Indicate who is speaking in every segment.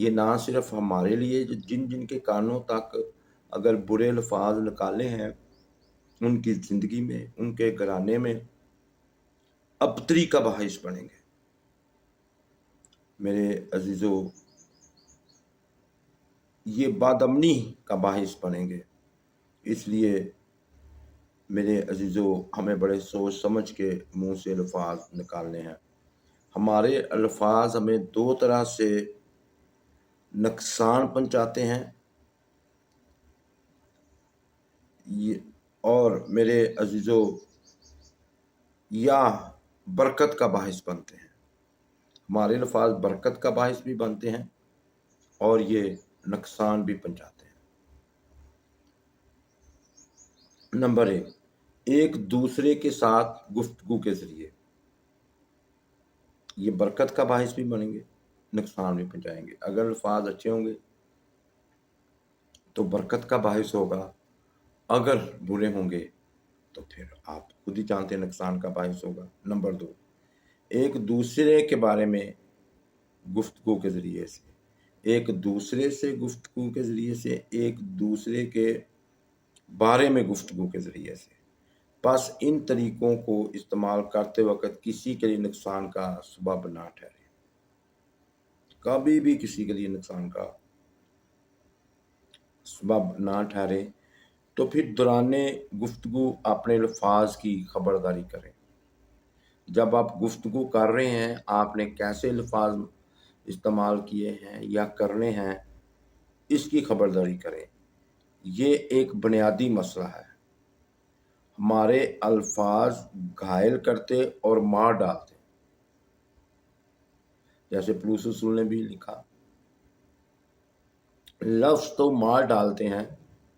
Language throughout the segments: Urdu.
Speaker 1: یہ نہ صرف ہمارے لیے جن جن کے کانوں تک اگر برے الفاظ نکالے ہیں ان کی زندگی میں، ان کے گھرانے میں ابتری کا باعث بنیں گے۔ میرے عزیزو، یہ بادامنی کا باعث بنیں گے۔ اس لیے میرے عزیزو، ہمیں بڑے سوچ سمجھ کے منہ سے الفاظ نکالنے ہیں۔ ہمارے الفاظ ہمیں دو طرح سے نقصان پہنچاتے ہیں اور میرے عزیزو یا برکت کا باعث بنتے ہیں۔ ہمارے الفاظ برکت کا باعث بھی بنتے ہیں اور یہ نقصان بھی پہنچاتے ہیں۔ نمبر ایک دوسرے کے ساتھ گفتگو کے ذریعے یہ برکت کا باعث بھی بنیں گے، نقصان بھی پہنچائیں گے۔ اگر الفاظ اچھے ہوں گے تو برکت کا باعث ہوگا، اگر برے ہوں گے تو پھر آپ خود ہی جانتے ہیں نقصان کا باعث ہوگا۔ نمبر دو، ایک دوسرے کے بارے میں گفتگو کے ذریعے سے، ایک دوسرے سے گفتگو کے ذریعے سے، ایک دوسرے کے بارے میں گفتگو کے ذریعے سے۔ بس ان طریقوں کو استعمال کرتے وقت کسی کے لیے نقصان کا سبب نہ ٹھہرے، کبھی بھی کسی کے لیے نقصان کا سبب نہ ٹھہرے۔ تو پھر دوران گفتگو اپنے الفاظ کی خبرداری کریں۔ جب آپ گفتگو کر رہے ہیں، آپ نے کیسے الفاظ استعمال کیے ہیں یا کرنے ہیں، اس کی خبرداری کریں۔ یہ ایک بنیادی مسئلہ ہے۔ ہمارے الفاظ گھائل کرتے اور مار ڈالتے، جیسے پولس رسول نے بھی لکھا، لفظ تو مار ڈالتے ہیں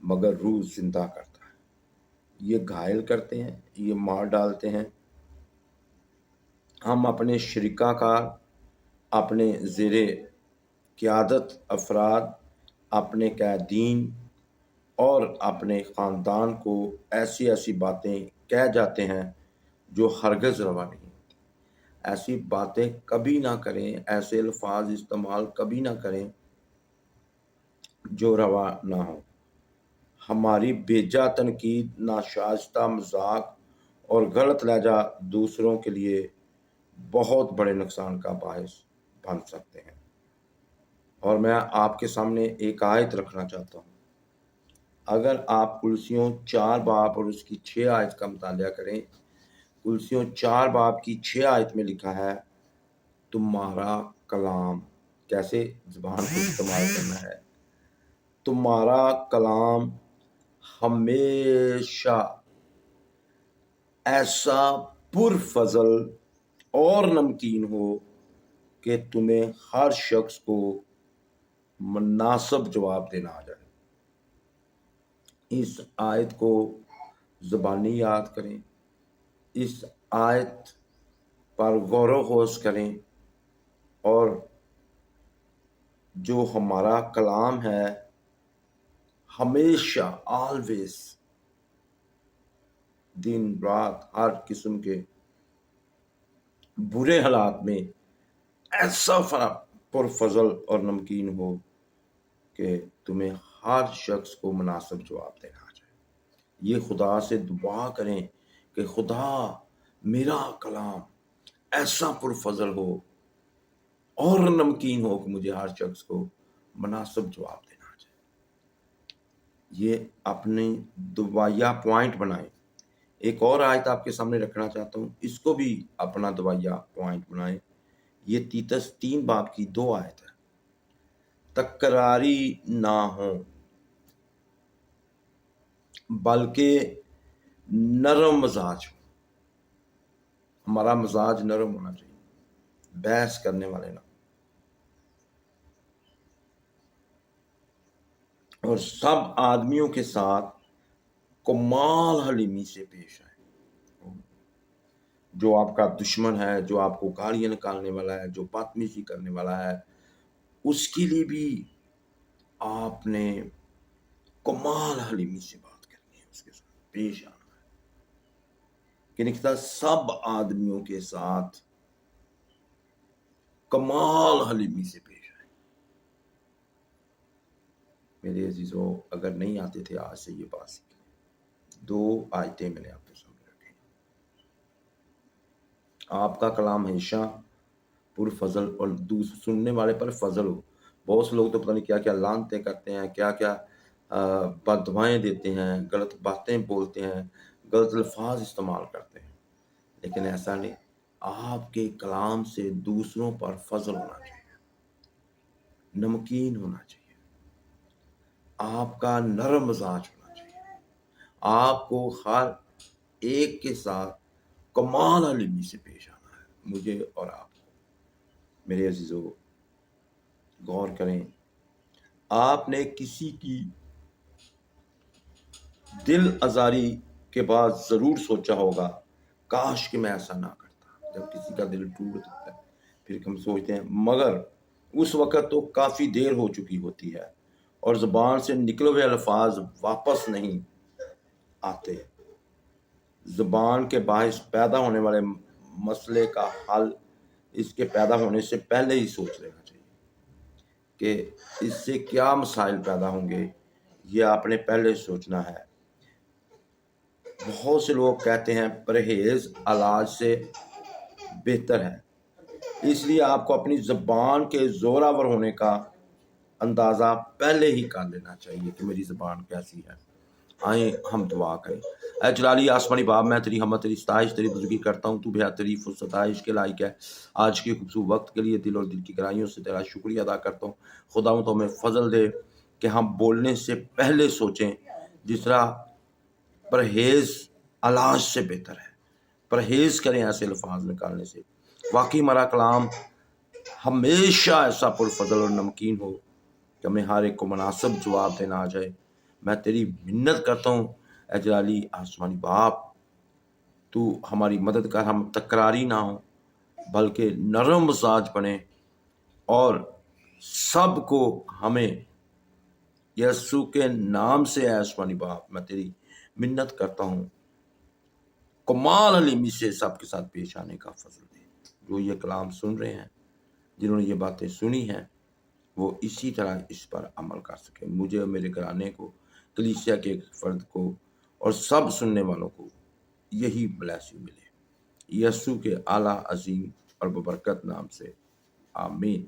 Speaker 1: مگر روح زندہ کرتا ہے۔ یہ گھائل کرتے ہیں، یہ مار ڈالتے ہیں۔ ہم اپنے شریکہ کار، اپنے زیر قیادت افراد، اپنے قائدین اور اپنے خاندان کو ایسی ایسی باتیں کہہ جاتے ہیں جو ہرگز روا نہیں ہوتی۔ ایسی باتیں کبھی نہ کریں، ایسے الفاظ استعمال کبھی نہ کریں جو روا نہ ہو۔ ہماری بیجا تنقید، ناشائستہ مذاق اور غلط لہجہ دوسروں کے لیے بہت بڑے نقصان کا باعث بن سکتے ہیں۔ اور میں آپ کے سامنے ایک آیت رکھنا چاہتا ہوں۔ اگر آپ کلسیوں 4 باب اور اس کی 6 آیت کا مطالعہ کریں، کلسیوں 4 باب کی 6 آیت میں لکھا ہے، تمہارا کلام، کیسے زبان کو استعمال کرنا ہے، تمہارا کلام ہمیشہ ایسا پرفضل اور نمکین ہو کہ تمہیں ہر شخص کو مناسب جواب دینا آ جائے۔ اس آیت کو زبانی یاد کریں، اس آیت پر غور و خوض کریں، اور جو ہمارا کلام ہے ہمیشہ آلویز، دن رات ہر قسم کے برے حالات میں ایسا پرفضل اور نمکین ہو کہ تمہیں ہر شخص کو مناسب جواب دینا آ جائے۔ یہ خدا سے دعا کریں کہ خدا میرا کلام ایسا پرفضل ہو اور نمکین ہو کہ مجھے ہر شخص کو مناسب جواب دینا آ جائے۔ یہ اپنی دعائیا پوائنٹ بنائیں۔ ایک اور آیت آپ کے سامنے رکھنا چاہتا ہوں، اس کو بھی اپنا دعائیا پوائنٹ بنائیں۔ یہ تیتس 3 باب کی 2 آیت ہے۔ تکراری نہ ہو بلکہ نرم مزاج ہو۔ ہمارا مزاج نرم ہونا چاہیے، بحث کرنے والے نہ، اور سب آدمیوں کے ساتھ کمال حلیمی سے پیش آئے۔ جو آپ کا دشمن ہے، جو آپ کو گالیاں نکالنے والا ہے، جو بدتمیزی کرنے والا ہے، اس کے لیے بھی آپ نے کمال حلیمی سے بات کرنی ہے، اس کے ساتھ پیش آنا ہے کہ نکتا سب آدمیوں کے ساتھ کمال حلیمی سے پیش آئے۔ میرے عزیزوں، اگر نہیں آتے تھے آج سے یہ بات سیکھیں۔ 2 آیتیں میں نے آپ کے سامنے رکھی۔ آپ کا کلام ہمیشہ پر فضل اور سننے والے پر فضل ہو۔ بہت سے لوگ تو پتہ نہیں کیا کیا لعنتیں کرتے ہیں، کیا کیا بددعائیں دیتے ہیں، غلط باتیں بولتے ہیں، غلط الفاظ استعمال کرتے ہیں، لیکن ایسا نہیں۔ آپ کے کلام سے دوسروں پر فضل ہونا چاہیے، نمکین ہونا چاہیے، آپ کا نرم مزاج ہونا چاہیے، آپ کو ہر ایک کے ساتھ کمال علمی سے پیش آنا ہے۔ مجھے اور آپ کو، میرے عزیزو، غور کریں، آپ نے کسی کی دل آزاری کے بعد ضرور سوچا ہوگا کاش کہ میں ایسا نہ کرتا۔ جب کسی کا دل ٹوٹ جاتا ہے پھر ہم سوچتے ہیں، مگر اس وقت تو کافی دیر ہو چکی ہوتی ہے اور زبان سے نکلے ہوئے الفاظ واپس نہیں آتے۔ زبان کے باعث پیدا ہونے والے مسئلے کا حل اس کے پیدا ہونے سے پہلے ہی سوچ لینا چاہیے کہ اس سے کیا مسائل پیدا ہوں گے، یہ آپ نے پہلے سوچنا ہے۔ بہت سے لوگ کہتے ہیں پرہیز علاج سے بہتر ہے، اس لیے آپ کو اپنی زبان کے زوراور ہونے کا اندازہ پہلے ہی کر لینا چاہیے کہ میری زبان کیسی ہے۔ آئیں ہم دعا کریں۔ اے جلالی آسمانی باپ، میں تیری حمد، تیری ستائش، تیری بزرگی کرتا ہوں۔ تو بے حد تعریف و ستائش کے لائق ہے۔ آج کے خوبصورت وقت کے لیے دل اور دل کی گہرائیوں سے تیرا شکریہ ادا کرتا ہوں۔ خداوند تو ہمیں فضل دے کہ ہم بولنے سے پہلے سوچیں، جس طرح پرہیز علاج سے بہتر ہے۔ پرہیز کریں ایسے الفاظ نکالنے سے۔ واقعی ہمارا کلام ہمیشہ ایسا پرفضل اور نمکین ہو کہ ہمیں ہر ایک کو مناسب جواب دینا آ جائے۔ میں تیری منت کرتا ہوں اے جلالی آسمانی باپ، تو ہماری مدد کر، ہم تکراری نہ ہوں بلکہ نرم مزاج بنے، اور سب کو ہمیں یسوع کے نام سے اے آسمانی باپ میں تیری منت کرتا ہوں، کمال علمی سے سب کے ساتھ پیش آنے کا فضل دے۔ جو یہ کلام سن رہے ہیں، جنہوں نے یہ باتیں سنی ہیں، وہ اسی طرح اس پر عمل کر سکیں۔ مجھے اور میرے گھرانے کو، کلیسیا کے ایک فرد کو، اور سب سننے والوں کو یہی بلیسنگ ملے۔ یسوع کے اعلیٰ، عظیم اور ببرکت نام سے، آمین۔